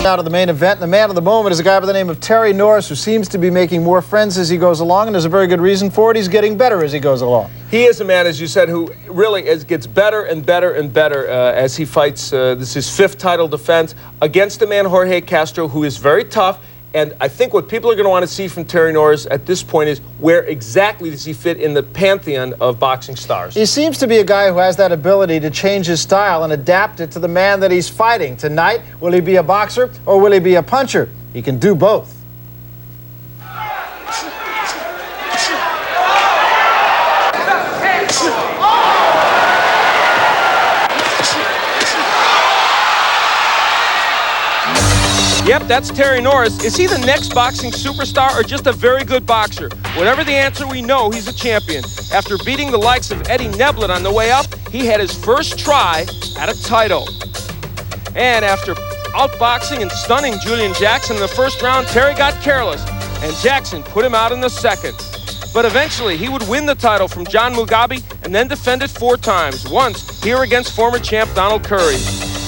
Out of the main event, the man of the moment is a guy by the name of Terry Norris, who seems to be making more friends as he goes along, and there's a very good reason for it. He's getting better as he goes along. He is a man, as you said, who really gets better and better and better as he fights. This is his 5th title defense against a man, Jorge Castro, who is very tough. And I think what people are going to want to see from Terry Norris at this point is where exactly does he fit in the pantheon of boxing stars. He seems to be a guy who has that ability to change his style and adapt it to the man that he's fighting. Tonight, will he be a boxer or will he be a puncher? He can do both. Yep, that's Terry Norris. Is he the next boxing superstar or just a very good boxer? Whatever the answer, we know he's a champion. After beating the likes of Eddie Neblet on the way up, he had his first try at a title. And after outboxing and stunning Julian Jackson in the first round, Terry got careless, and Jackson put him out in the second. But eventually, he would win the title from John Mugabe and then defend it 4 times, once here against former champ Donald Curry.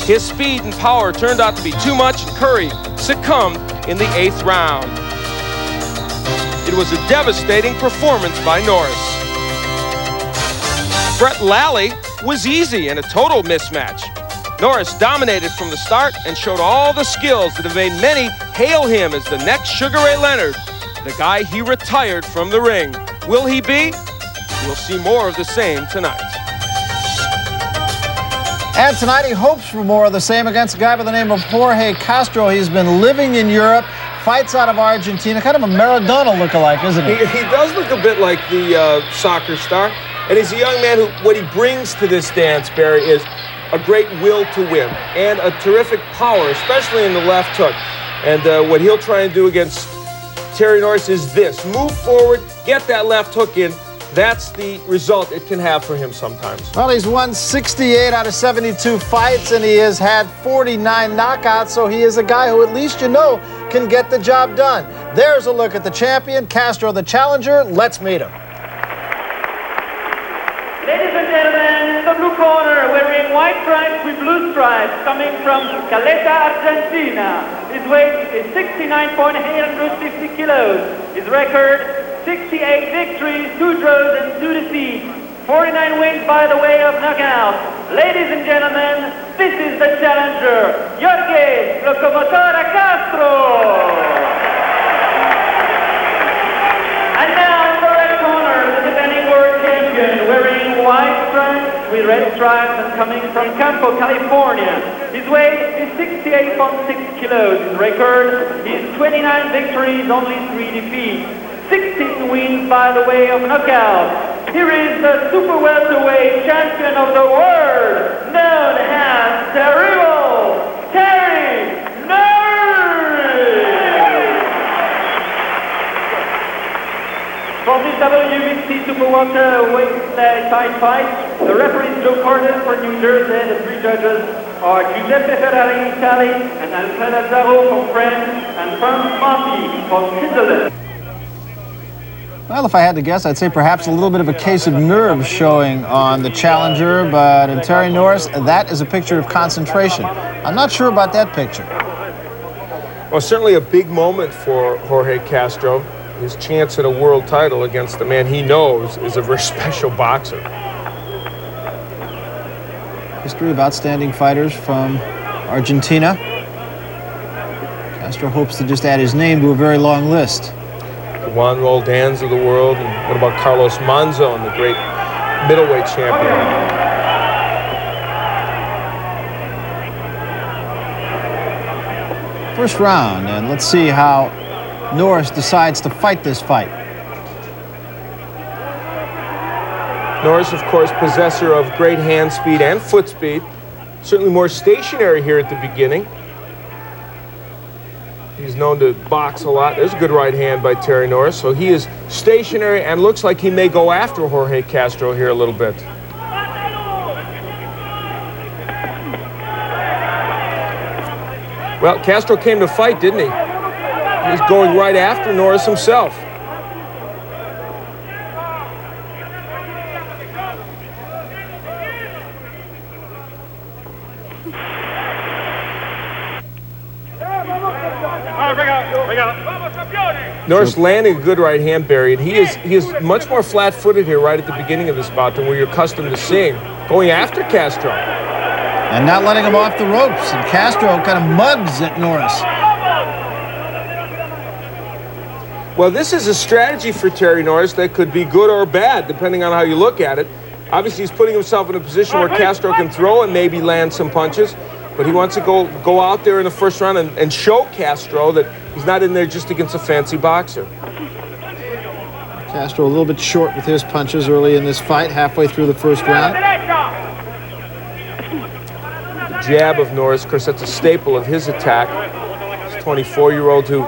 His speed and power turned out to be too much, and Curry succumbed in the 8th round. It was a devastating performance by Norris. Brett Lally was easy and a total mismatch. Norris dominated from the start and showed all the skills that have made many hail him as the next Sugar Ray Leonard, the guy he retired from the ring. Will he be? We'll see more of the same tonight. And tonight he hopes for more of the same against a guy by the name of Jorge Castro. He's been living in Europe, fights out of Argentina, kind of a Maradona lookalike, isn't he? He does look a bit like the soccer star. And he's a young man who, what he brings to this dance, Barry, is a great will to win and a terrific power, especially in the left hook. And what he'll try and do against Terry Norris is this: move forward, get that left hook in. That's the result it can have for him sometimes. Well, he's won 68 out of 72 fights, and he has had 49 knockouts, so he is a guy who at least you know can get the job done. There's a look at the champion, Castro the challenger. Let's meet him. Ladies and gentlemen, in the blue corner, wearing white stripes with blue stripes, coming from Caleta, Argentina. His weight is 69.850 kilos. His record, 68 victories, 2 draws, and 2 defeats. 49 wins by the way of knockout. Ladies and gentlemen, this is the challenger, Jorge Locomotora Castro. And now in the red corner, the defending world champion, wearing white stripes with red stripes and coming from Campo, California. His weight is 68.6 kilos. His record is 29 victories, only 3 defeats. 16 wins by the way of knockout. Here is the super welterweight champion of the world, known as Terrible Terry Norris. For this WBC super welterweight title fight, the referee is Joe Carter for New Jersey. The 3 judges are Giuseppe Ferrari, Italy, and Alfred Azzaro from France, and Franz Marti from Switzerland. Well, if I had to guess, I'd say perhaps a little bit of a case of nerves showing on the challenger, but in Terry Norris, that is a picture of concentration. I'm not sure about that picture. Well, certainly a big moment for Jorge Castro. His chance at a world title against the man he knows is a very special boxer. History of outstanding fighters from Argentina. Castro hopes to just add his name to a very long list. Juan Roldans of the world, and what about Carlos Monzon, the great middleweight champion? First round, and let's see how Norris decides to fight this fight. Norris, of course, possessor of great hand speed and foot speed. Certainly more stationary here at the beginning. He's known to box a lot. There's a good right hand by Terry Norris. So he is stationary and looks like he may go after Jorge Castro here a little bit. Well, Castro came to fight, didn't he? He's going right after Norris himself. Norris landing a good right hand, Barry, and he is much more flat-footed here right at the beginning of this bout than we're accustomed to seeing. Going after Castro. And not letting him off the ropes. And Castro kind of mugs at Norris. Well, this is a strategy for Terry Norris that could be good or bad, depending on how you look at it. Obviously, he's putting himself in a position where Castro can throw and maybe land some punches. But he wants to go out there in the first round and show Castro that he's not in there just against a fancy boxer. Castro a little bit short with his punches early in this fight, halfway through the first round. The jab of Norris, of course, that's a staple of his attack. This 24-year-old who,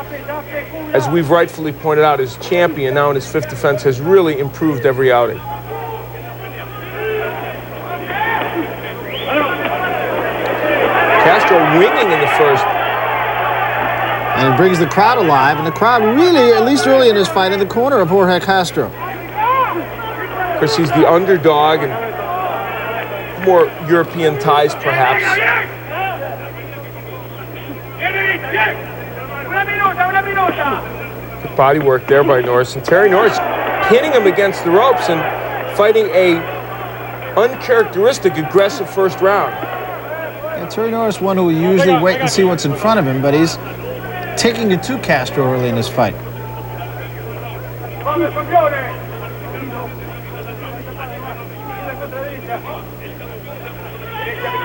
as we've rightfully pointed out, is champion now in his fifth defense, has really improved every outing. Castro winging in the first. And it brings the crowd alive, and the crowd really, at least early in this fight, in the corner of Jorge Castro. Of course, he's the underdog and more European ties, perhaps. Good body work there by Norris. And Terry Norris hitting him against the ropes and fighting a uncharacteristic aggressive first round. Yeah, Terry Norris, one who will usually wait and see what's in front of him, but he's taking it to Castro early in this fight.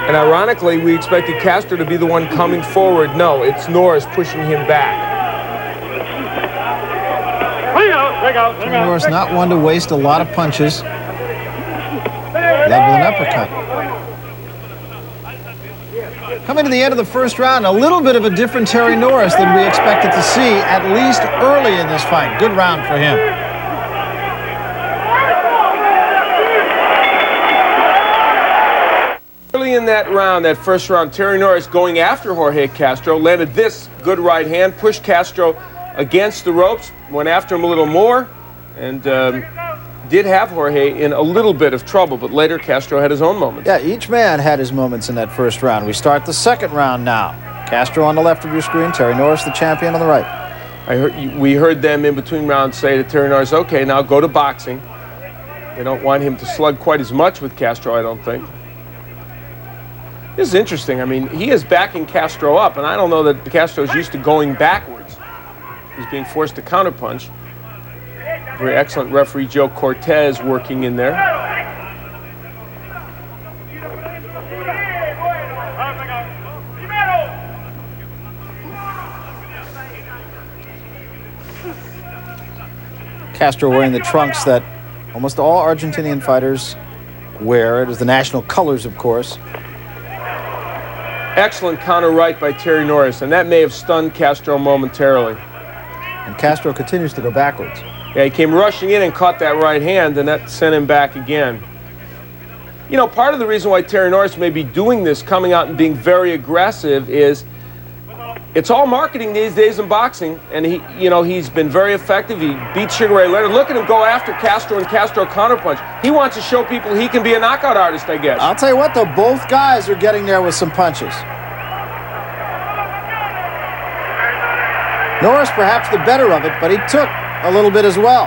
And ironically, we expected Castro to be the one coming forward. No, it's Norris pushing him back. Terry Norris not one to waste a lot of punches. Led with an uppercut. Coming to the end of the first round, a little bit of a different Terry Norris than we expected to see, at least early in this fight. Good round for him. Early in that round, that first round, Terry Norris going after Jorge Castro, landed this good right hand, pushed Castro against the ropes, went after him a little more, and did have Jorge in a little bit of trouble, but later Castro had his own moments. Yeah, each man had his moments in that first round. We start the second round now. Castro on the left of your screen, Terry Norris, the champion, on the right. We heard them in between rounds say to Terry Norris, okay, now go to boxing. They don't want him to slug quite as much with Castro, I don't think. This is interesting. I mean, he is backing Castro up, and I don't know that Castro's used to going backwards. He's being forced to counterpunch. Very excellent referee Joe Cortez working in there. Castro wearing the trunks that almost all Argentinian fighters wear. It is the national colors, of course. Excellent counter right by Terry Norris, and that may have stunned Castro momentarily. And Castro continues to go backwards. Yeah, he came rushing in and caught that right hand, and that sent him back again. You know, part of the reason why Terry Norris may be doing this, coming out and being very aggressive, is it's all marketing these days in boxing, and he's been very effective. He beat Sugar Ray Leonard. Look at him go after Castro and Castro counterpunch. He wants to show people he can be a knockout artist, I guess. I'll tell you what, though, both guys are getting there with some punches. Norris perhaps the better of it, but he took a little bit as well.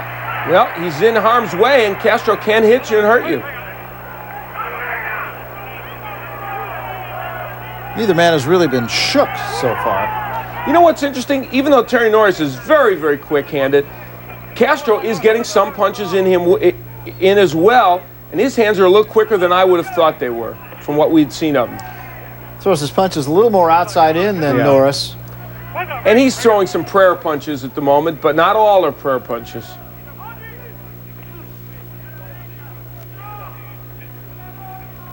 Well, he's in harm's way, and Castro can hit you and hurt you. Neither man has really been shook so far. You know what's interesting? Even though Terry Norris is very, very quick-handed, Castro is getting some punches in him in as well, and his hands are a little quicker than I would have thought they were from what we'd seen of him. Throws his punches a little more outside in than Norris. And he's throwing some prayer punches at the moment, but not all are prayer punches.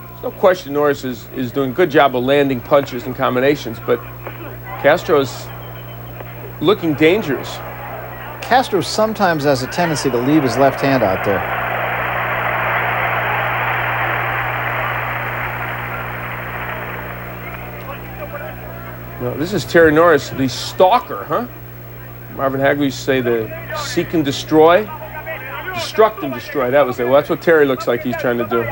There's no question Norris is doing a good job of landing punches and combinations, but Castro's looking dangerous. Castro sometimes has a tendency to leave his left hand out there. No, this is Terry Norris, the stalker, huh? Marvin Hagler used to say the seek and destroy. Destruct and destroy, that was it. Well, that's what Terry looks like he's trying to do.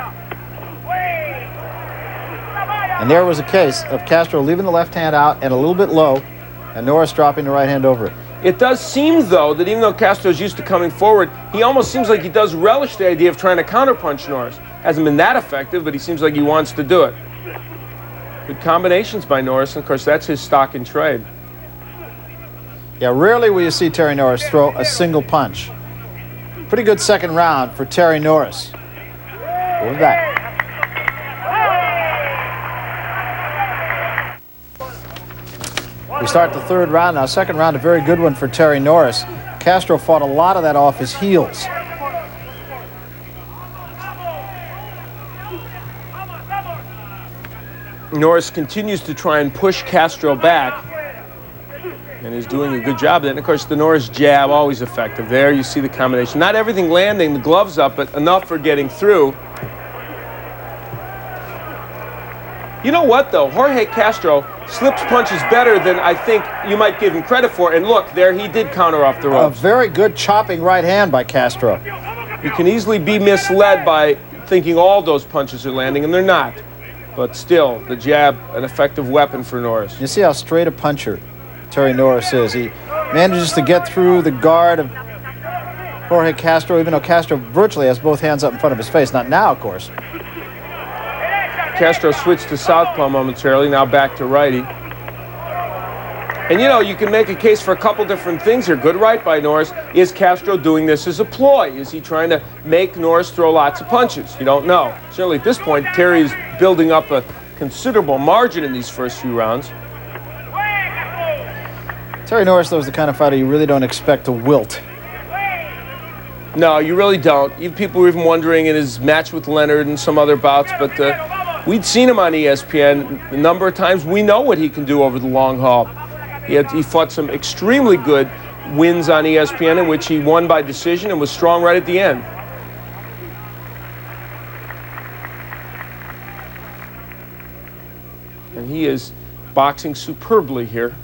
And there was a case of Castro leaving the left hand out and a little bit low, And Norris dropping the right hand over it. It does seem, though, that even though Castro's used to coming forward, he almost seems like he does relish the idea of trying to counterpunch Norris. Hasn't been that effective, but he seems like he wants to do it. Good combinations by Norris, and of course that's his stock in trade. Yeah, rarely will you see Terry Norris throw a single punch. Pretty good second round for Terry Norris. We'll be back. We start the third round now. Second round, a very good one for Terry Norris. Castro fought a lot of that off his heels. Norris continues to try and push Castro back and is doing a good job of that. And of course, the Norris jab, always effective. There you see the combination. Not everything landing, the gloves up, but enough for getting through. You know what, though? Jorge Castro slips punches better than I think you might give him credit for. And look, there he did counter off the ropes. A very good chopping right hand by Castro. You can easily be misled by thinking all those punches are landing, and they're not. But still, the jab, an effective weapon for Norris. You see how straight a puncher Terry Norris is. He manages to get through the guard of Jorge Castro, even though Castro virtually has both hands up in front of his face. Not now, of course. Castro switched to southpaw momentarily, now back to righty. And you know, you can make a case for a couple different things here. Good right by Norris. Is Castro doing this as a ploy? Is he trying to make Norris throw lots of punches? You don't know. Certainly at this point, Terry's building up a considerable margin in these first few rounds. Terry Norris, though, is the kind of fighter you really don't expect to wilt. No, you really don't. People were even wondering in his match with Leonard and some other bouts, but we'd seen him on ESPN a number of times. We know what he can do over the long haul. He fought some extremely good wins on ESPN in which he won by decision and was strong right at the end. And he is boxing superbly here.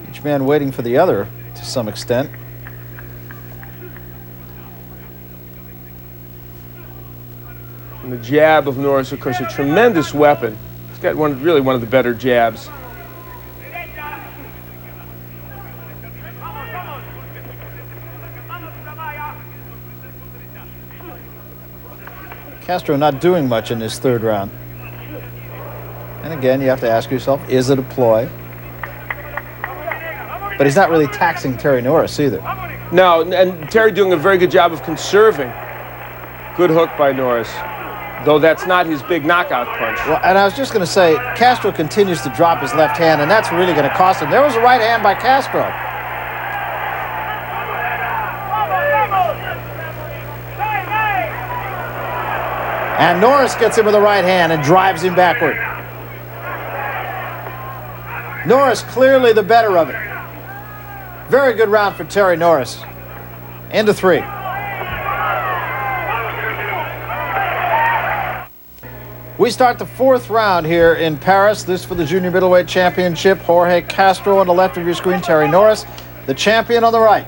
Each man waiting for the other to some extent. And the jab of Norris, of course, a tremendous weapon. He's got really one of the better jabs. Castro not doing much in this third round. And again, you have to ask yourself, is it a ploy? But he's not really taxing Terry Norris either. No, and Terry doing a very good job of conserving. Good hook by Norris, though that's not his big knockout punch. Well, and I was just going to say, Castro continues to drop his left hand, and that's really going to cost him. There was a right hand by Castro. And Norris gets him with a right hand and drives him backward. Norris clearly the better of it. Very good round for Terry Norris. Into three. We start the fourth round here in Paris. This for the Junior Middleweight Championship. Jorge Castro on the left of your screen. Terry Norris, the champion, on the right.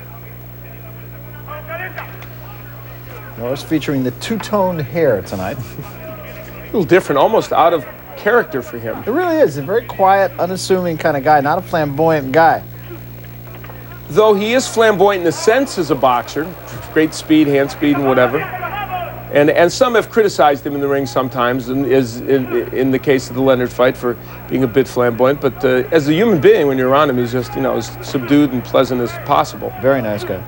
Norris featuring the two-tone hair tonight. A little different, almost out of character for him. It really is. A very quiet, unassuming kind of guy, not a flamboyant guy. Though he is flamboyant in a sense as a boxer, great speed, hand speed, and whatever. And some have criticized him in the ring sometimes, and in the case of the Leonard fight, for being a bit flamboyant. But as a human being, when you're around him, he's just, you know, as subdued and pleasant as possible. Very nice guy.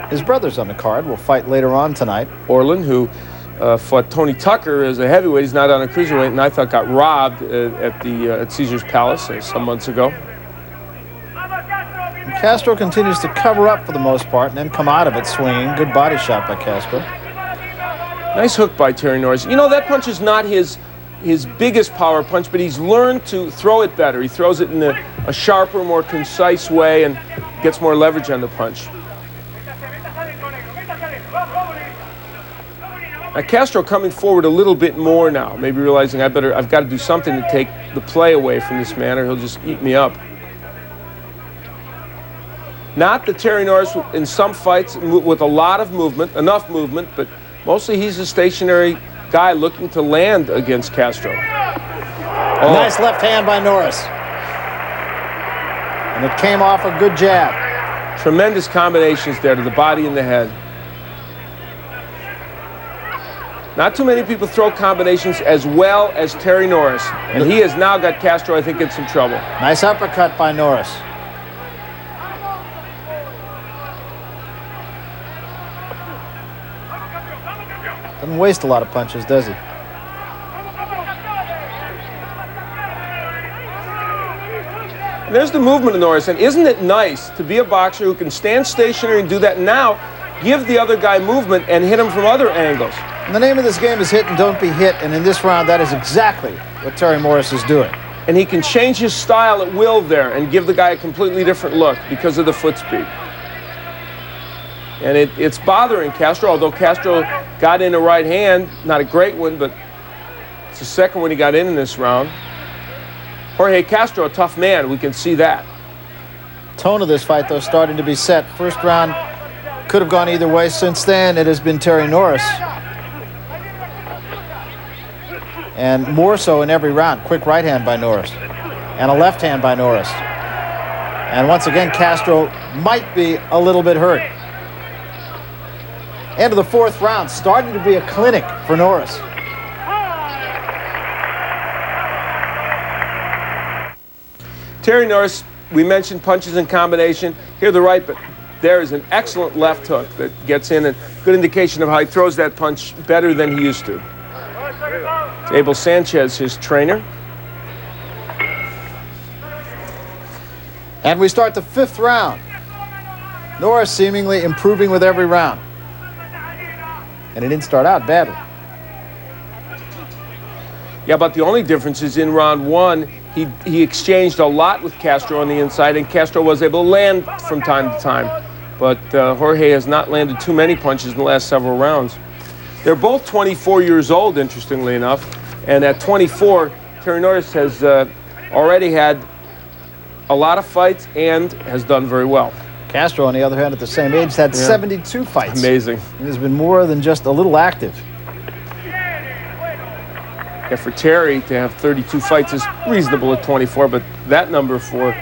His brother's on the card. Will fight later on tonight. Orland, who fought Tony Tucker as a heavyweight. He's not on a cruiserweight, and I thought got robbed at Caesar's Palace some months ago. And Castro continues to cover up for the most part and then come out of it swinging. Good body shot by Castro. Nice hook by Terry Norris. You know, that punch is not his biggest power punch, but he's learned to throw it better. He throws it in a sharper, more concise way and gets more leverage on the punch. Now, Castro coming forward a little bit more now, maybe realizing I've got to do something to take the play away from this man or he'll just eat me up. Not that Terry Norris, in some fights, with a lot of movement, enough movement, but mostly he's a stationary guy looking to land against Castro. Oh. Nice left hand by Norris. And it came off a good jab. Tremendous combinations there to the body and the head. Not too many people throw combinations as well as Terry Norris. And he has now got Castro, I think, in some trouble. Nice uppercut by Norris. Doesn't waste a lot of punches, does he? And there's the movement of Norris. And isn't it nice to be a boxer who can stand stationary and do that now, give the other guy movement and hit him from other angles? And the name of this game is hit and don't be hit, and in this round, that is exactly what Terry Norris is doing. And he can change his style at will there and give the guy a completely different look because of the foot speed. And it's bothering Castro, although Castro got in a right hand, not a great one, but it's the second one he got in this round. Jorge Castro, a tough man, we can see that. Tone of this fight, though, starting to be set. First round could have gone either way. Since then, it has been Terry Norris. And more so in every round. Quick right hand by Norris. And a left hand by Norris. And once again, Castro might be a little bit hurt. End of the fourth round, starting to be a clinic for Norris. Terry Norris, we mentioned punches in combination. Here the right, but there is an excellent left hook that gets in, and good indication of how he throws that punch better than he used to. Abel Sanchez, his trainer. And we start the fifth round. Norris seemingly improving with every round. And it didn't start out badly. Yeah, but the only difference is in round one, he exchanged a lot with Castro on the inside, and Castro was able to land from time to time. But Jorge has not landed too many punches in the last several rounds. They're both 24 years old, interestingly enough. And at 24, Terry Norris has already had a lot of fights and has done very well. Castro, on the other hand, at the same age, had 72 fights. Amazing. He has been more than just a little active. Yeah, for Terry to have 32 fights is reasonable at 24, but that number for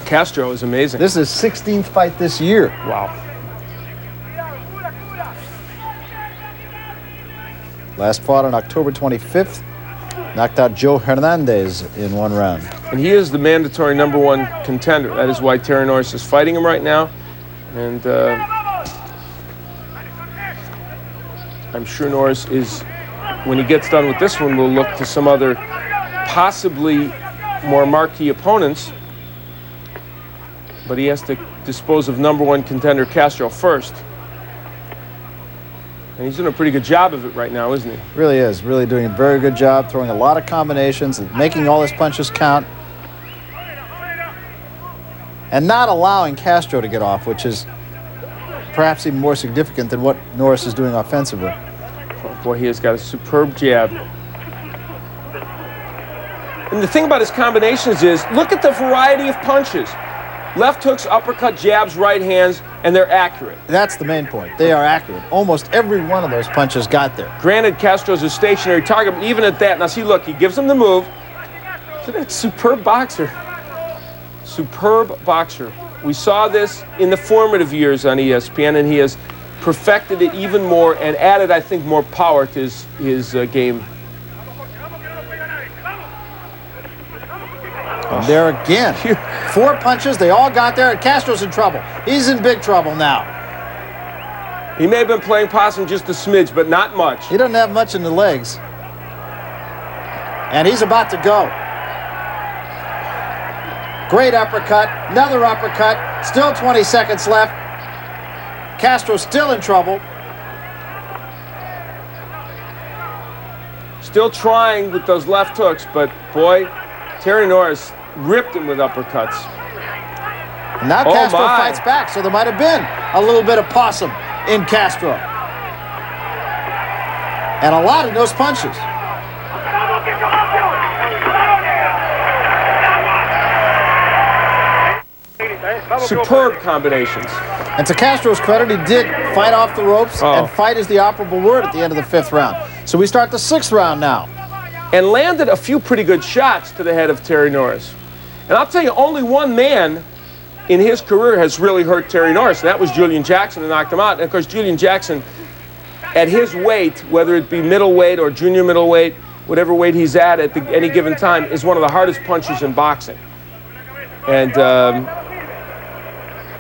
Castro is amazing. This is his 16th fight this year. Wow. Last fought on October 25th. Knocked out Joe Hernandez in one round. And he is the mandatory #1 contender. That is why Terry Norris is fighting him right now. And I'm sure Norris is, when he gets done with this one, will look to some other possibly more marquee opponents. But he has to dispose of #1 contender Castro first. And he's doing a pretty good job of it right now, isn't he? Really is. Really doing a very good job, throwing a lot of combinations, making all his punches count. And not allowing Castro to get off, which is perhaps even more significant than what Norris is doing offensively. Oh boy, he has got a superb jab. And the thing about his combinations is, look at the variety of punches. Left hooks, uppercut, jabs, right hands, and they're accurate. That's the main point. They are accurate. Almost every one of those punches got there. Granted, Castro's a stationary target, but even at that, now see, look, he gives him the move. Look at that superb boxer. Superb boxer. We saw this in the formative years on ESPN, and he has perfected it even more and added, I think, more power to his game. And there again, 4 punches, they all got there, and Castro's in trouble. He's in big trouble now. He may have been playing possum just a smidge, but not much. He doesn't have much in the legs. And he's about to go. Great uppercut, another uppercut, still 20 seconds left. Castro still in trouble. Still trying with those left hooks, but boy, Terry Norris ripped him with uppercuts. And now Castro fights back, so there might have been a little bit of possum in Castro. And a lot of those punches. Superb combinations. And to Castro's credit, he did fight off the ropes, Oh. and fight is the operable word at the end of the 5th round. So we start the 6th round now. And landed a few pretty good shots to the head of Terry Norris. And I'll tell you, only one man in his career has really hurt Terry Norris, and that was Julian Jackson, who knocked him out. And of course, Julian Jackson, at his weight, whether it be middleweight or junior middleweight, whatever weight he's at any given time, is one of the hardest punchers in boxing. And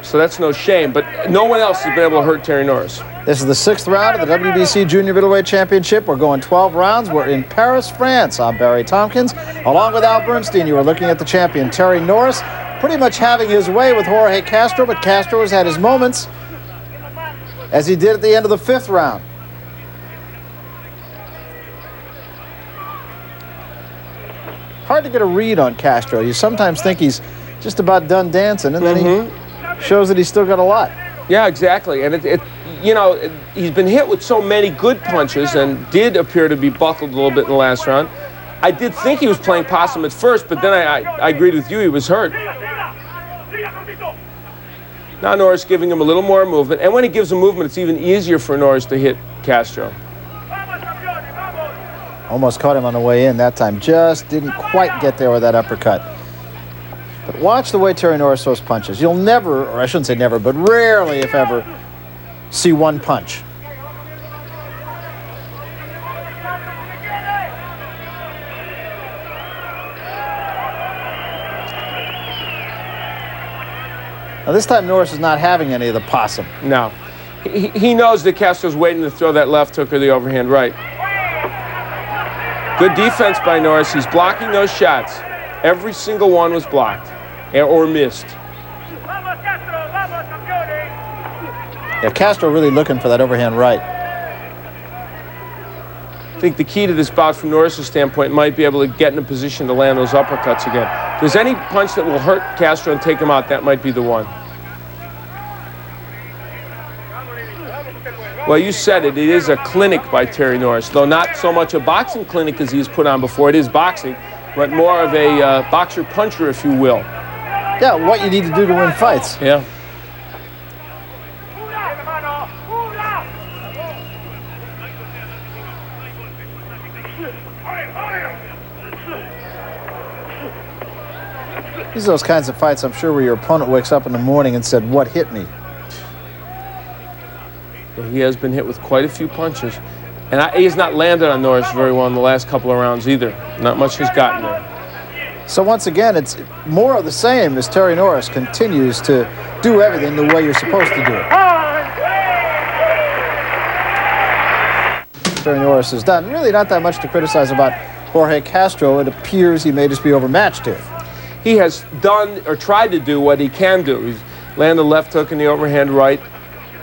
so that's no shame, but no one else has been able to hurt Terry Norris. This is the 6th round of the WBC Junior Middleweight Championship. We're going 12 rounds. We're in Paris, France. I'm Barry Tompkins. Along with Al Bernstein, you are looking at the champion, Terry Norris, pretty much having his way with Jorge Castro, but Castro has had his moments, as he did at the end of the 5th round. Hard to get a read on Castro. You sometimes think he's just about done dancing, and then he shows that he's still got a lot. Yeah, exactly. And he's been hit with so many good punches and did appear to be buckled a little bit in the last round. I did think he was playing possum at first, but then I agreed with you, he was hurt. Now Norris giving him a little more movement, and when he gives him movement, it's even easier for Norris to hit Castro. Almost caught him on the way in that time. Just didn't quite get there with that uppercut. But watch the way Terry Norris throws punches. You'll never, or I shouldn't say never, but rarely, if ever, see one punch. Now this time Norris is not having any of the possum. No. He knows that Castro's waiting to throw that left hook or the overhand right. Good defense by Norris. He's blocking those shots. Every single one was blocked or missed. Yeah, Castro really looking for that overhand right. I think the key to this bout from Norris' standpoint might be able to get in a position to land those uppercuts again. If there's any punch that will hurt Castro and take him out, that might be the one. Well, you said it. It is a clinic by Terry Norris, though not so much a boxing clinic as he's put on before. It is boxing, but more of a boxer-puncher, if you will. Yeah, what you need to do to win fights. Yeah. These are those kinds of fights, I'm sure, where your opponent wakes up in the morning and said, "What hit me?" He has been hit with quite a few punches. And he has not landed on Norris very well in the last couple of rounds either. Not much has gotten there. So once again, it's more of the same as Terry Norris continues to do everything the way you're supposed to do it. Terry Norris has done really not that much to criticize about Jorge Castro. It appears he may just be overmatched here. He has done or tried to do what he can do. He's landed a left hook and the overhand right.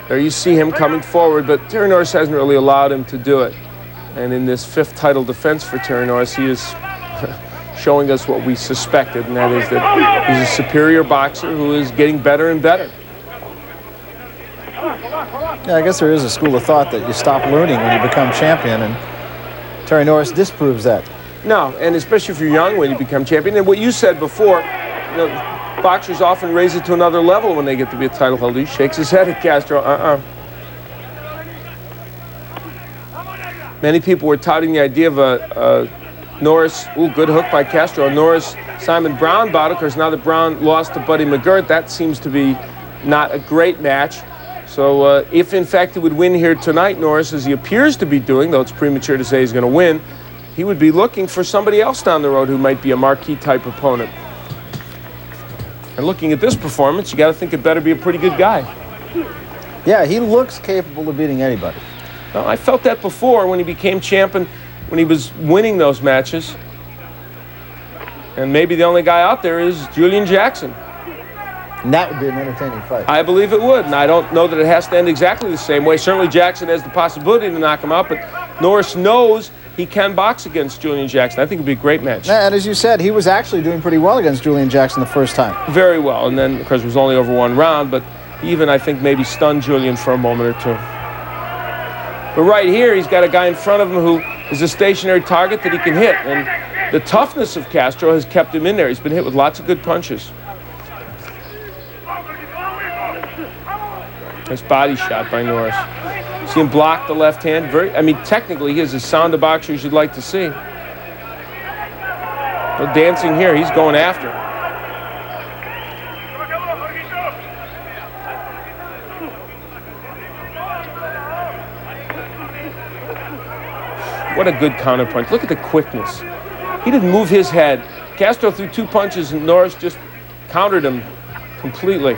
There you see him coming forward, but Terry Norris hasn't really allowed him to do it. And in this 5th title defense for Terry Norris, he is showing us what we suspected, and that is that he's a superior boxer who is getting better and better. Yeah, I guess there is a school of thought that you stop learning when you become champion, and Terry Norris disproves that. No, and especially if you're young when you become champion. And what you said before, boxers often raise it to another level when they get to be a title holder. He shakes his head at Castro. Many people were touting the idea of a Norris, good hook by Castro, a Norris-Simon Brown bout. Of course, now that Brown lost to Buddy McGirt, that seems to be not a great match. So if, in fact, he would win here tonight, Norris, as he appears to be doing, though it's premature to say he's going to win, he would be looking for somebody else down the road who might be a marquee-type opponent. And looking at this performance, you got to think it better be a pretty good guy. Yeah, he looks capable of beating anybody. Well, I felt that before when he became champion, when he was winning those matches. And maybe the only guy out there is Julian Jackson. And that would be an entertaining fight. I believe it would, and I don't know that it has to end exactly the same way. Certainly Jackson has the possibility to knock him out, but Norris knows he can box against Julian Jackson. I think it would be a great match. Yeah, and as you said, he was actually doing pretty well against Julian Jackson the first time. Very well, and then, of course, it was only over one round, but even, I think, maybe stunned Julian for a moment or two. But right here, he's got a guy in front of him who is a stationary target that he can hit, and the toughness of Castro has kept him in there. He's been hit with lots of good punches. Nice body shot by Norris. See him block the left hand. I mean, technically, he is as sound a boxer as you'd like to see. No dancing here. He's going after. What a good counterpunch. Look at the quickness. He didn't move his head. Castro threw 2 punches, and Norris just countered him completely.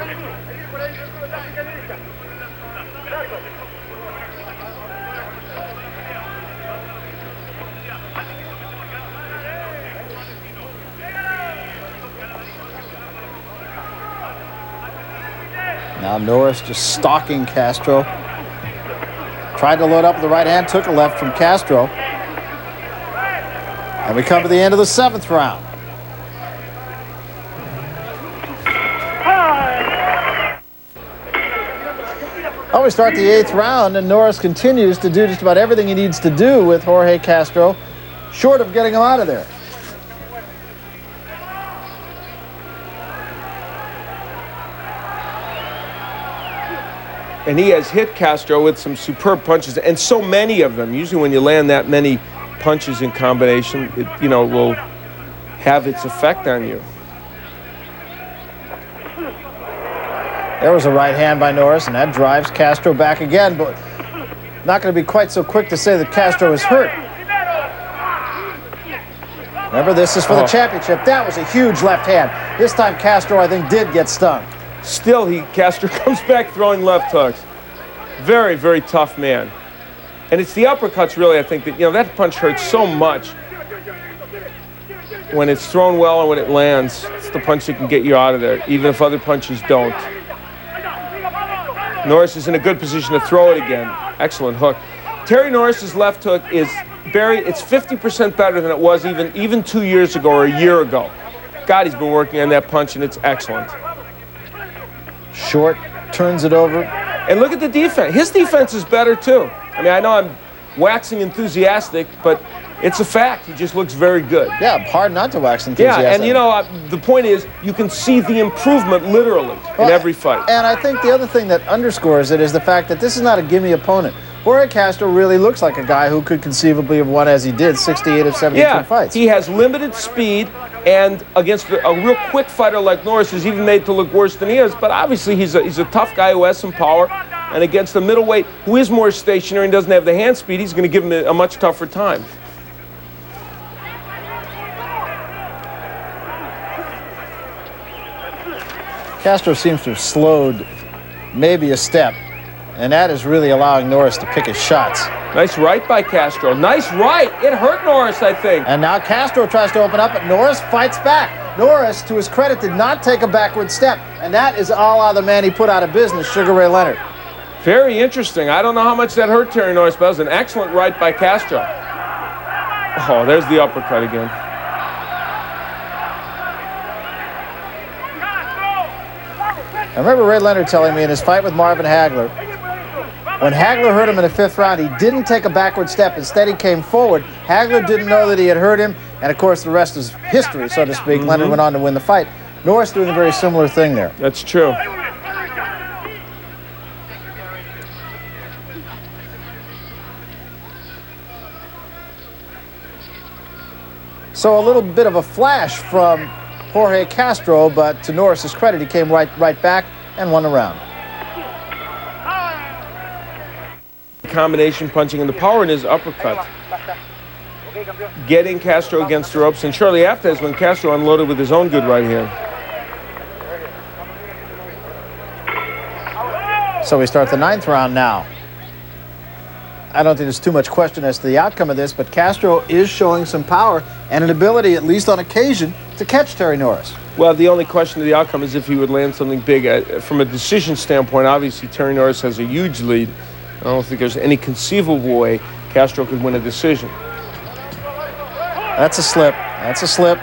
Now Norris just stalking Castro. Tried to load up with the right hand, took a left from Castro. And we come to the end of the 7th round. Well, we start the 8th round, and Norris continues to do just about everything he needs to do with Jorge Castro, short of getting him out of there. And he has hit Castro with some superb punches, and so many of them. Usually when you land that many punches in combination, it, you know, will have its effect on you. There was a right hand by Norris, and that drives Castro back again, but not going to be quite so quick to say that Castro is hurt. Remember, this is for the championship. That was a huge left hand. This time Castro, I think, did get stung. Still, Castro comes back throwing left hooks. Very, very tough man. And it's the uppercuts, really, I think, that, you know, that punch hurts so much. When it's thrown well and when it lands, it's the punch that can get you out of there, even if other punches don't. Norris is in a good position to throw it again. Excellent hook. Terry Norris's left hook is, Barry, it's 50% better than it was even 2 years ago or a year ago. God, he's been working on that punch, and it's excellent. Short, turns it over. And look at the defense. His defense is better, too. I mean, I know I'm waxing enthusiastic, but it's a fact. He just looks very good. Yeah, hard not to wax enthusiastic. Yeah, and you know, the point is, you can see the improvement literally in every fight. And I think the other thing that underscores it is the fact that this is not a gimme opponent. Jorge Castro really looks like a guy who could conceivably have won, as he did, 68 of 72 fights. He has limited speed, and against a real quick fighter like Norris is even made to look worse than he is. But obviously, he's a tough guy who has some power. And against a middleweight who is more stationary and doesn't have the hand speed, he's going to give him a much tougher time. Castro seems to have slowed maybe a step, and that is really allowing Norris to pick his shots. Nice right by Castro. Nice right. It hurt Norris, I think. And now Castro tries to open up, but Norris fights back. Norris, to his credit, did not take a backward step, and that is a la the man he put out of business, Sugar Ray Leonard. Very interesting. I don't know how much that hurt Terry Norris, but that was an excellent right by Castro. Oh, there's the uppercut again. I remember Ray Leonard telling me in his fight with Marvin Hagler, when Hagler hurt him in the 5th round, he didn't take a backward step. Instead, he came forward. Hagler didn't know that he had hurt him, and of course, the rest is history, so to speak. Leonard went on to win the fight. Norris doing a very similar thing there. That's true. So a little bit of a flash from Jorge Castro, but to Norris's credit, he came right back and won the round. Combination punching and the power in his uppercut. Getting Castro against the ropes, and shortly after is when Castro unloaded with his own good right hand. So we start the 9th round now. I don't think there's too much question as to the outcome of this, but Castro is showing some power and an ability, at least on occasion, to catch Terry Norris. Well, the only question of the outcome is if he would land something big. From a decision standpoint, obviously Terry Norris has a huge lead. I don't think there's any conceivable way Castro could win a decision. That's a slip. That's a slip.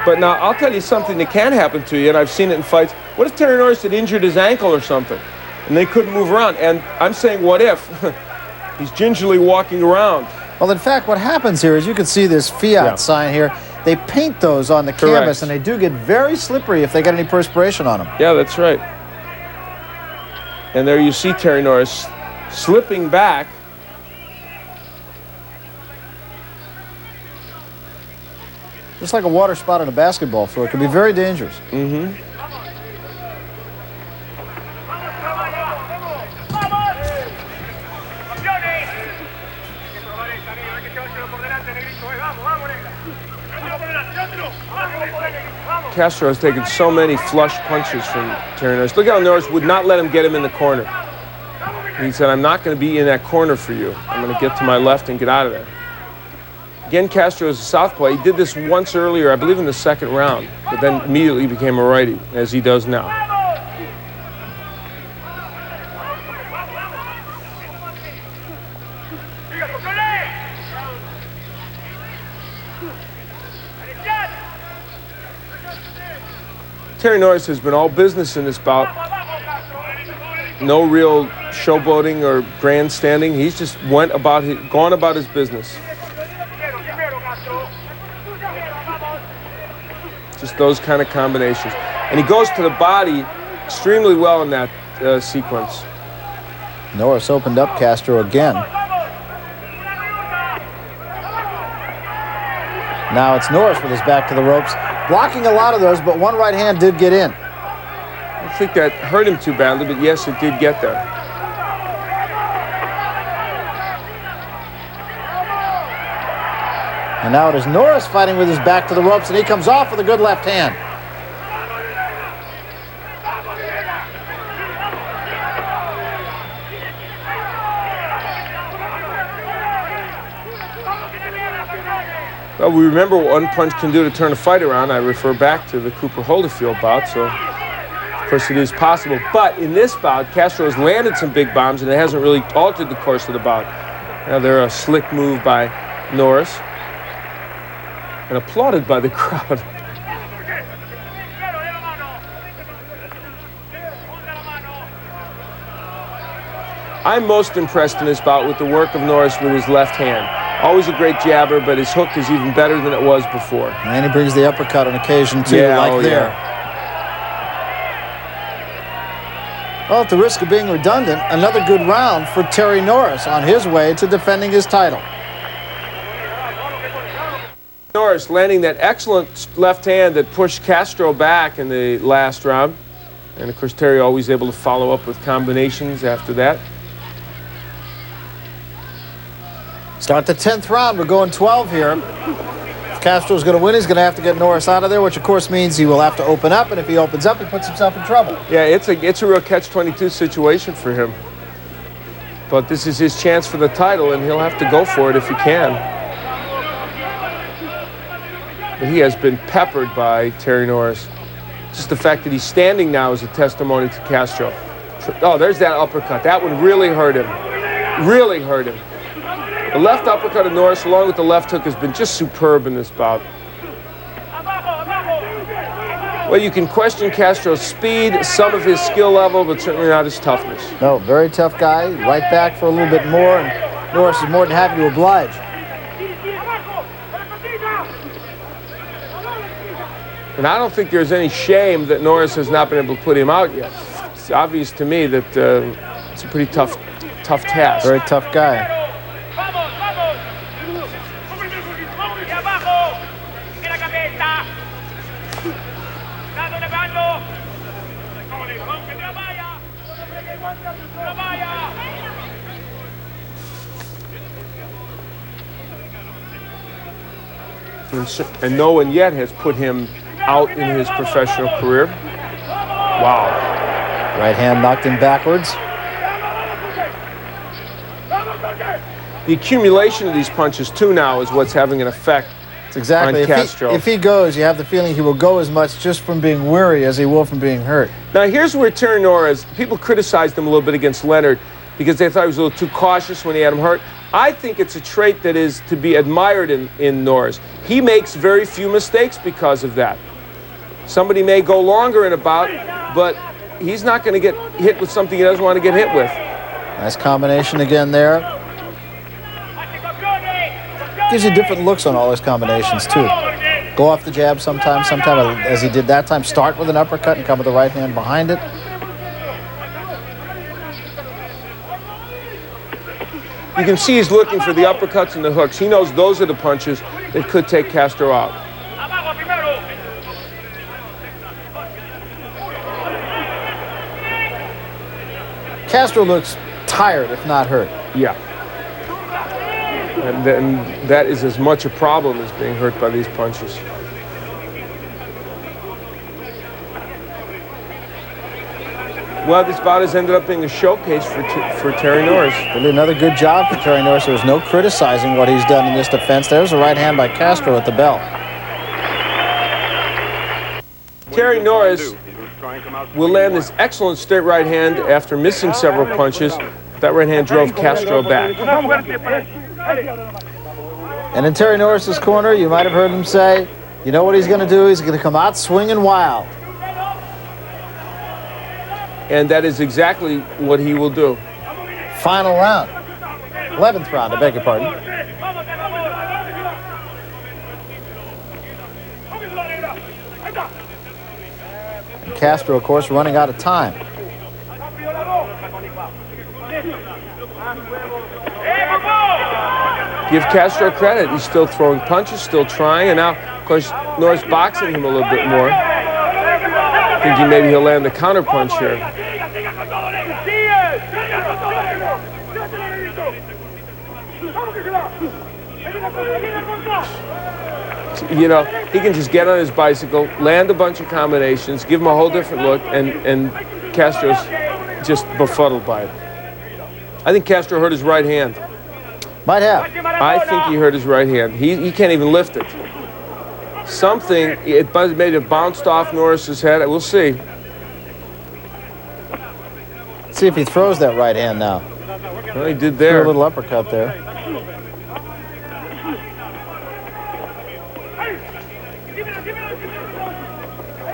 But now, I'll tell you something that can happen to you, and I've seen it in fights. What if Terry Norris had injured his ankle or something, and they couldn't move around? And I'm saying, what if? He's gingerly walking around. Well, in fact, what happens here is you can see this fiat sign here. they paint those on the canvas, and they do get very slippery if they get any perspiration on them. Yeah, that's right. And there you see Terry Norris slipping back. Just like a water spot on a basketball floor. It can be very dangerous. Mm-hmm. Castro has taken so many flush punches from Terry Norris. Look how Norris would not let him get him in the corner. He said, I'm not going to be in that corner for you. I'm going to get to my left and get out of there. Again, Castro is a southpaw. He did this once earlier, I believe in the second round, but then immediately became a righty, as he does now. Terry Norris has been all business in this bout. No real showboating or grandstanding. He's just gone about his business. Just those kind of combinations. And he goes to the body extremely well in that sequence. Norris opened up Castro again. Now it's Norris with his back to the ropes, blocking a lot of those, but one right hand did get in. I don't think that hurt him too badly, but yes, it did get there. And now it is Norris fighting with his back to the ropes, and he comes off with a good left hand. Well, we remember what one punch can do to turn a fight around. I refer back to the Cooper-Holyfield bout, so of course it is possible. But in this bout, Castro has landed some big bombs, and it hasn't really altered the course of the bout. Now they're a slick move by Norris, and applauded by the crowd. I'm most impressed in this bout with the work of Norris with his left hand. Always a great jabber, but his hook is even better than it was before. And he brings the uppercut on occasion, too, like there. Yeah. Well, at the risk of being redundant, another good round for Terry Norris on his way to defending his title. Norris landing that excellent left hand that pushed Castro back in the last round. And, of course, Terry always able to follow up with combinations after that. Start the 10th round. We're going 12 here. If Castro's going to win, he's going to have to get Norris out of there, which, of course, means he will have to open up. And if he opens up, he puts himself in trouble. Yeah, it's a real catch-22 situation for him. But this is his chance for the title, and he'll have to go for it if he can. But he has been peppered by Terry Norris. Just the fact that he's standing now is a testimony to Castro. Oh, there's that uppercut. That one really hurt him. Really hurt him. The left uppercut of Norris, along with the left hook, has been just superb in this bout. Well, you can question Castro's speed, some of his skill level, but certainly not his toughness. No, very tough guy. Right back for a little bit more, and Norris is more than happy to oblige. And I don't think there's any shame that Norris has not been able to put him out yet. It's obvious to me that it's a pretty tough task. Very tough guy. And no one yet has put him out in his professional career. Wow. Right hand knocked him backwards. The accumulation of these punches, too, now is what's having an effect Exactly. on Castro. If he goes, you have the feeling he will go as much just from being weary as he will from being hurt. Now, here's where Terry Norris, people criticized him a little bit against Leonard because they thought he was a little too cautious when he had him hurt. I think it's a trait that is to be admired in Norris. He makes very few mistakes because of that. Somebody may go longer in a bout, but he's not going to get hit with something he doesn't want to get hit with. Nice combination again there. Gives you different looks on all his combinations, too. Go off the jab sometimes, as he did that time, start with an uppercut and come with the right hand behind it. You can see he's looking for the uppercuts and the hooks. He knows those are the punches that could take Castro out. Castro looks tired, if not hurt. Yeah. And then that is as much a problem as being hurt by these punches. Well, this bout has ended up being a showcase for Terry Norris. They did another good job for Terry Norris. There was no criticizing what he's done in this defense. There's a right hand by Castro at the bell. Terry Norris will land this excellent straight right hand after missing several punches. That right hand drove Castro back. And in Terry Norris's corner, you might have heard him say, you know what he's going to do? He's going to come out swinging wild. And that is exactly what he will do. Final round. 11th round, I beg your pardon. And Castro, of course, running out of time. Give Castro credit. He's still throwing punches, still trying, and now, of course, Norris boxing him a little bit more. Thinking maybe he'll land the counter punch here. You know, he can just get on his bicycle, land a bunch of combinations, give him a whole different look, and Castro's just befuddled by it. I think Castro hurt his right hand. Might have. I think he hurt his right hand. He can't even lift it. Something, it made it bounced off Norris's head. We'll see. Let's see if he throws that right hand now. Well, he did there. Threw a little uppercut there.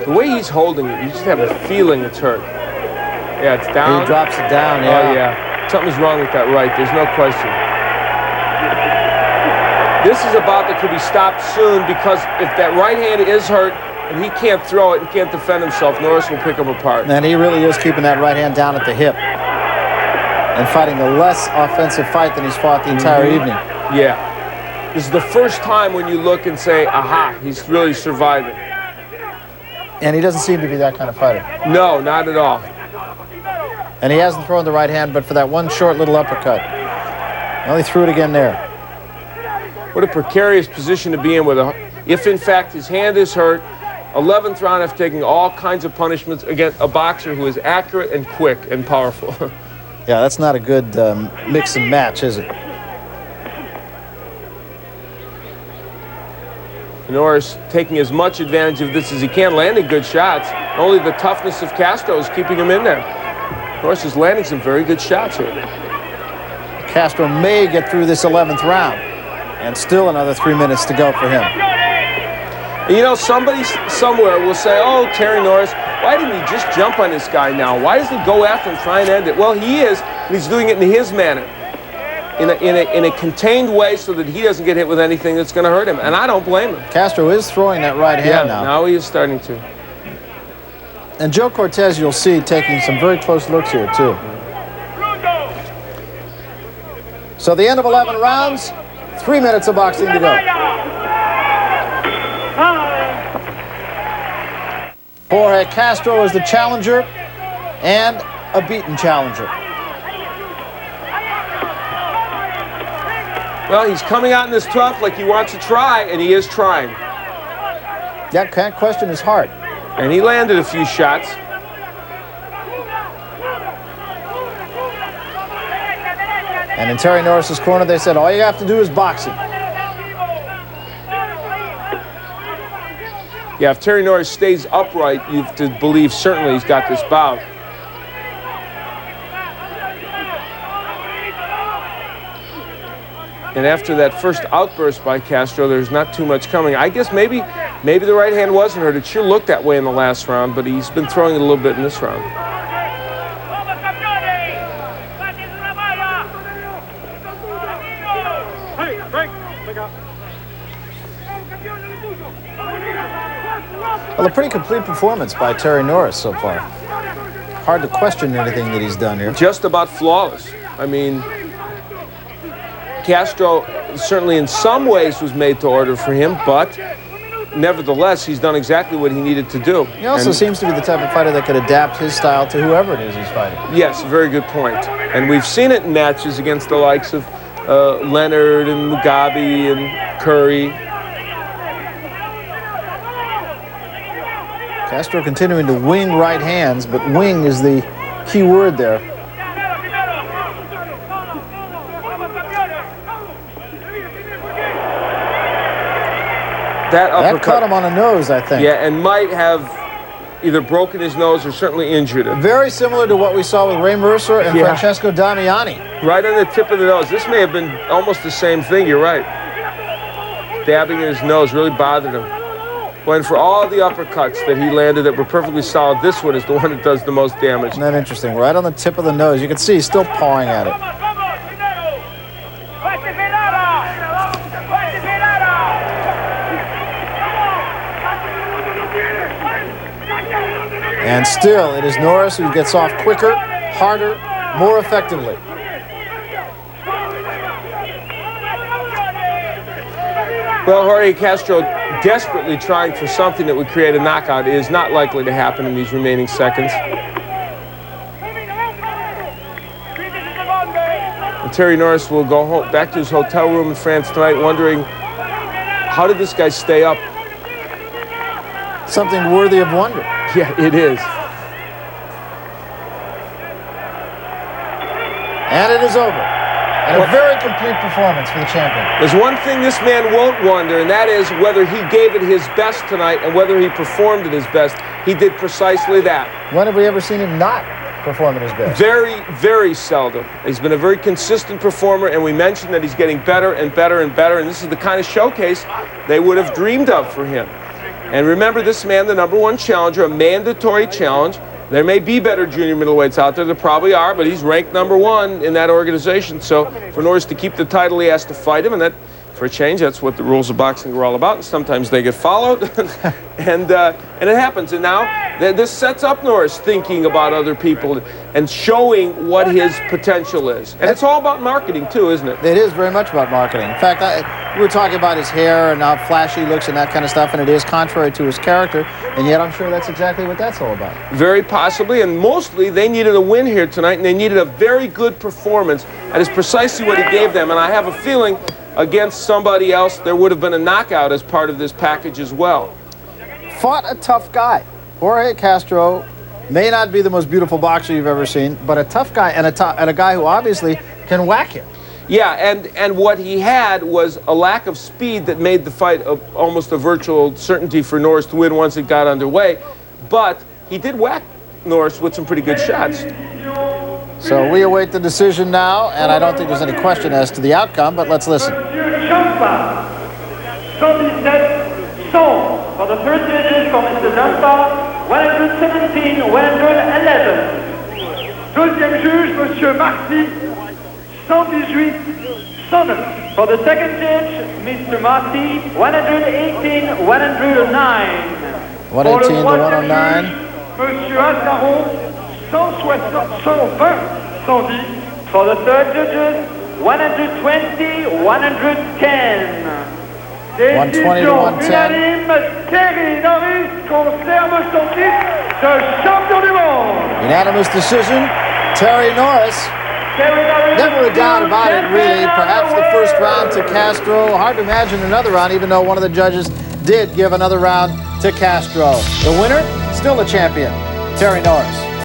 The way he's holding it, you just have a feeling it's hurt. Yeah, it's down. He drops it down, yeah. Oh, yeah. Something's wrong with that right. There's no question. This is a bout that could be stopped soon because if that right hand is hurt and he can't throw it and can't defend himself, Norris will pick him apart. And he really is keeping that right hand down at the hip and fighting a less offensive fight than he's fought the entire evening. Yeah. This is the first time when you look and say, aha, he's really surviving. And he doesn't seem to be that kind of fighter. No, not at all. And he hasn't thrown the right hand, but for that one short little uppercut. Well, he threw it again there. What a precarious position to be in with if in fact his hand is hurt. 11th round after taking all kinds of punishments against a boxer who is accurate and quick and powerful. Yeah, that's not a good mix and match, is it? Norris taking as much advantage of this as he can, landing good shots. Only the toughness of Castro is keeping him in there. Norris is landing some very good shots here. Castro may get through this 11th round. And still another 3 minutes to go for him. You know, somebody somewhere will say, oh, Terry Norris, why didn't he just jump on this guy now? Why doesn't he go after him and try and end it? Well, he is, and he's doing it in his manner. In a contained way so that he doesn't get hit with anything that's going to hurt him. And I don't blame him. Castro is throwing that right hand now. Now he is starting to. And Joe Cortez, you'll see, taking some very close looks here, too. So the end of 11 rounds. 3 minutes of boxing to go. Jorge Castro is the challenger and a beaten challenger. Well, he's coming out in this tough like he wants to try, and he is trying. That can't question his heart. And he landed a few shots. And in Terry Norris's corner, they said, all you have to do is boxing. Yeah, if Terry Norris stays upright, you have to believe certainly he's got this bout. And after that first outburst by Castro, there's not too much coming. I guess maybe the right hand wasn't hurt. It sure looked that way in the last round, but he's been throwing it a little bit in this round. Well, a pretty complete performance by Terry Norris so far. Hard to question anything that he's done here. Just about flawless. I mean, Castro certainly in some ways was made to order for him, but nevertheless, he's done exactly what he needed to do. He also seems to be the type of fighter that could adapt his style to whoever it is he's fighting. Yes, very good point. And we've seen it in matches against the likes of Leonard and Mugabe and Curry. Castro continuing to wing right hands, but wing is the key word there. That uppercut caught him on the nose, I think. Yeah, and might have either broken his nose or certainly injured it. Very similar to what we saw with Ray Mercer and Francesco Damiani. Right on the tip of the nose. This may have been almost the same thing, you're right. Dabbing in his nose really bothered him. When for all the uppercuts that he landed that were perfectly solid, this one is the one that does the most damage. Isn't that interesting? Right on the tip of the nose. You can see he's still pawing at it. And still, it is Norris who gets off quicker, harder, more effectively. Well, Jorge Castro desperately trying for something that would create a knockout is not likely to happen in these remaining seconds. And Terry Norris will go home, back to his hotel room in France tonight wondering, how did this guy stay up? Something worthy of wonder. Yeah, it is. And it is over. And a very complete performance for the champion. There's one thing this man won't wonder, and that is whether he gave it his best tonight and whether he performed at his best. He did precisely that. When have we ever seen him not perform at his best? Very, very seldom. He's been a very consistent performer, and we mentioned that he's getting better and better and better, and this is the kind of showcase they would have dreamed of for him. And remember, this man, the #1 challenger, a mandatory challenge. There may be better junior middleweights out there, there probably are, but he's ranked #1 in that organization. So for Norris to keep the title, he has to fight him, and that, for a change, that's what the rules of boxing are all about. And sometimes they get followed, and it happens. And now this sets up Norris thinking about other people and showing what his potential is. And it's all about marketing too, isn't it? It is very much about marketing. In fact, we were talking about his hair and how flashy he looks and that kind of stuff, and it is contrary to his character, and yet I'm sure that's exactly what that's all about. Very possibly, and mostly they needed a win here tonight, and they needed a very good performance. That is precisely what he gave them, and I have a feeling against somebody else there would have been a knockout as part of this package as well. Fought a tough guy. Jorge Castro may not be the most beautiful boxer you've ever seen, but a tough guy and a guy who obviously can whack him. Yeah, and what he had was a lack of speed that made the fight almost a virtual certainty for Norris to win once it got underway. But he did whack Norris with some pretty good shots. So we await the decision now, and I don't think there's any question as to the outcome, but let's listen. For the first judges for Mr. Jampa, 117, 111. Deuxième juge, Monsieur Marty, 118, 109. For the second judge, Mr. Marty, 118, 109. 118 to 109. Monsieur Azaron, 160, 120, 110. For the third judges, 120, 110. 120 to 110. Unanime, Terry Norris conserve son titre de champion du monde. Unanimous decision, Terry Norris. Never a doubt about it, really. Perhaps the first round to Castro. Hard to imagine another round, even though one of the judges did give another round to Castro. The winner, still the champion, Terry Norris.